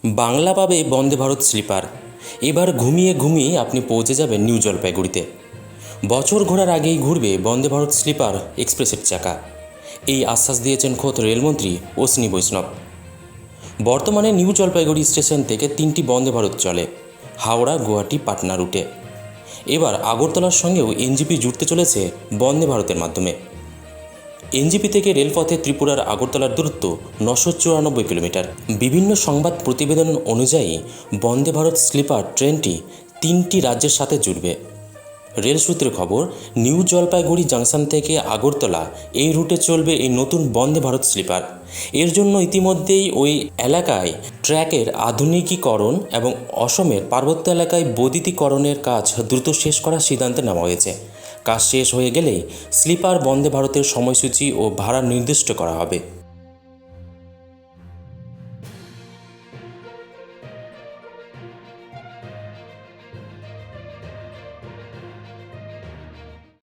বাংলা পাবে বন্দে ভারত স্লিপার। এবার ঘুমিয়ে ঘুমিয়ে আপনি পৌঁছে যাবেন নিউ জলপাইগুড়িতে। বছর ঘোরার আগেই ঘুরবে বন্দে ভারত স্লিপার এক্সপ্রেসের চাকা, এই আশ্বাস দিয়েছেন খোদ রেলমন্ত্রী অশ্বিনী বৈষ্ণব। বর্তমানে নিউ জলপাইগুড়ি স্টেশন থেকে 3টি বন্দে ভারত চলে হাওড়া, গুয়াহাটি, পাটনা রুটে। এবার আগরতলার সঙ্গেও এনজিপি জুড়তে চলেছে বন্দে ভারতের মাধ্যমে। এনজিপি থেকে রেলপথে ত্রিপুরার আগরতলার দূরত্ব 994 কিলোমিটার। বিভিন্ন সংবাদ প্রতিবেদন অনুযায়ী বন্দে ভারত স্লিপার ট্রেনটি 3টি রাজ্যের সাথে জুড়বে। রেল সূত্রে খবর, নিউ জলপাইগুড়ি জাংশন থেকে আগরতলা এই রুটে চলবে এই নতুন বন্দে ভারত স্লিপার। এর জন্য ইতিমধ্যেই ওই এলাকায় ট্র্যাকের আধুনিকীকরণ এবং অসমের পার্বত্য এলাকায় বৈদ্যুতিকরণের কাজ দ্রুত শেষ করার সিদ্ধান্ত নেওয়া হয়েছে। কাজ শেষ হয়ে গেলেই স্লিপার বন্দে ভারতের সময়সূচি ও ভাড়া নির্দিষ্ট করা হবে।